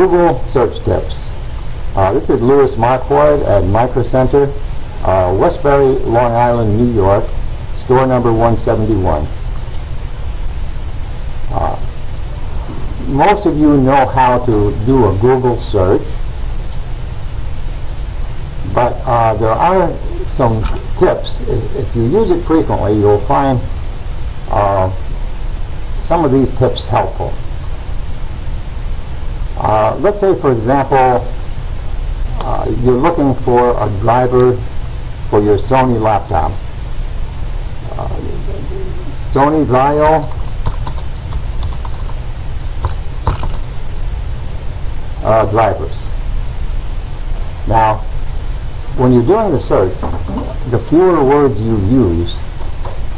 Google search tips. This is Louis Marquardt at Micro Center, Westbury, Long Island, New York, store number 171. Most of you know how to do a Google search, but there are some tips. If you use it frequently, you'll find some of these tips helpful. Let's say, for example, you're looking for a driver for your Sony laptop. Sony Vaio drivers. Now, when you're doing the search, the fewer words you use,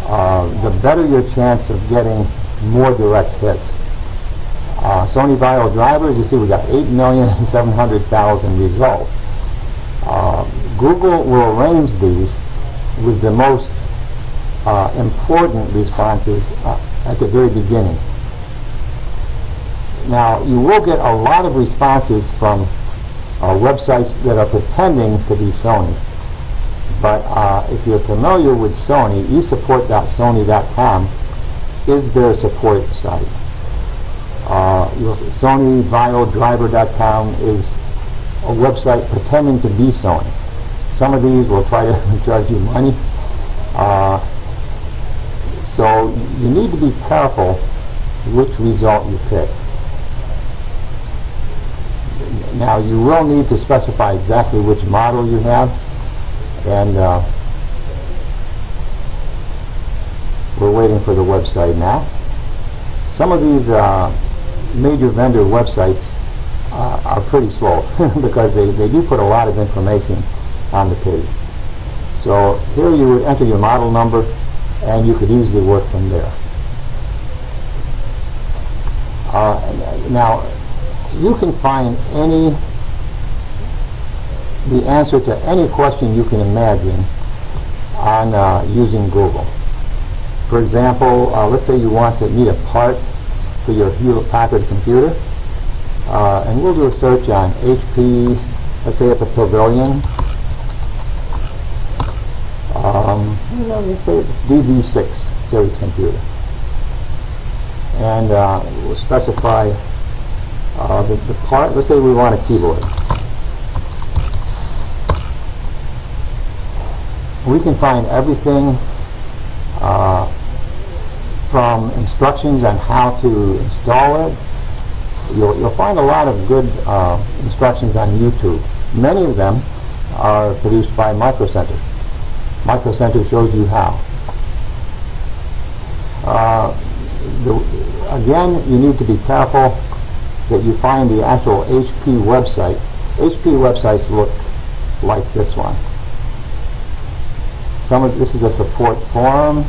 the better your chance of getting more direct hits. Sony Vaio drivers, you see we got 8,700,000 results. Google will arrange these with the most important responses at the very beginning. Now, you will get a lot of responses from websites that are pretending to be Sony. But if you're familiar with Sony, esupport.sony.com is their support site. SonyVaioDriver.com is a website pretending to be Sony. Some of these will try to charge you money. So you need to be careful which result you pick. Now, you will need to specify exactly which model you have, and we're waiting for the website now. Some of these major vendor websites are pretty slow because they do put a lot of information on the page. So here you would enter your model number, and you could easily work from there. Now, you can find the answer to any question you can imagine on using Google. For example, let's say you need a part for your Hewlett-Packard computer, and we'll do a search on HP, let's say at the Pavilion. Let's say DV6 series computer, and we'll specify the part. Let's say we want a keyboard. We can find everything from instructions on how to install it. You'll find a lot of good instructions on YouTube. Many of them are produced by Micro Center. Micro Center shows you how. Again, you need to be careful that you find the actual HP website. HP websites look like this one. This is a support forum.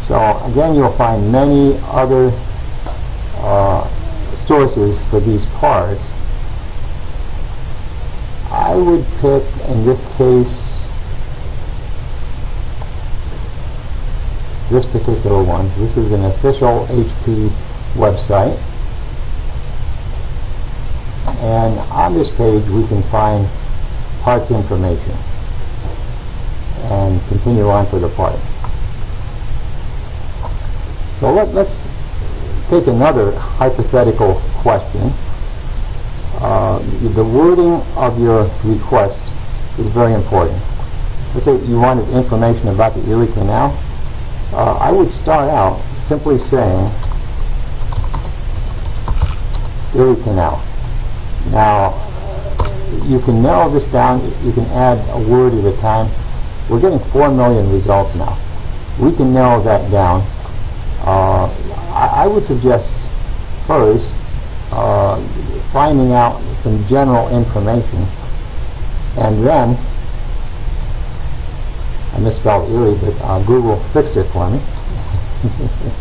So again, you'll find many other sources for these parts. I would pick, in this case, this particular one. This is an official HP website. And on this page, we can find parts information and continue on for the part. So let's take another hypothetical question. The wording of your request is very important. Let's say you wanted information about the Erie Canal. I would start out simply saying Erie Canal. Now, you can narrow this down. You can add a word at a time. We're getting 4 million results now. We can narrow that down. I would suggest first finding out some general information, and then, I misspelled Erie, but Google fixed it for me.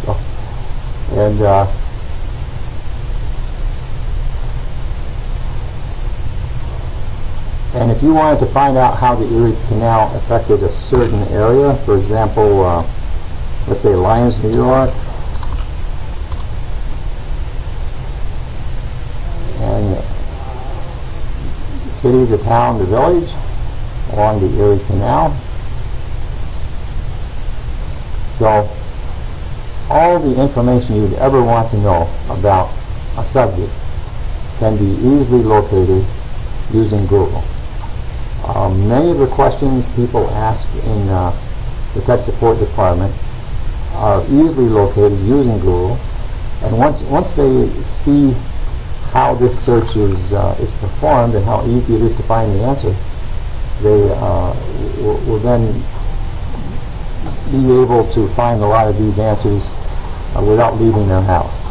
So, and if you wanted to find out how the Erie Canal affected a certain area, for example, let's say Lyons, New York, city, the town, the village, along the Erie Canal. So all the information you'd ever want to know about a subject can be easily located using Google. Many of the questions people ask in the tech support department are easily located using Google, and once they see how this search is performed and how easy it is to find the answer, they will then be able to find a lot of these answers without leaving their house.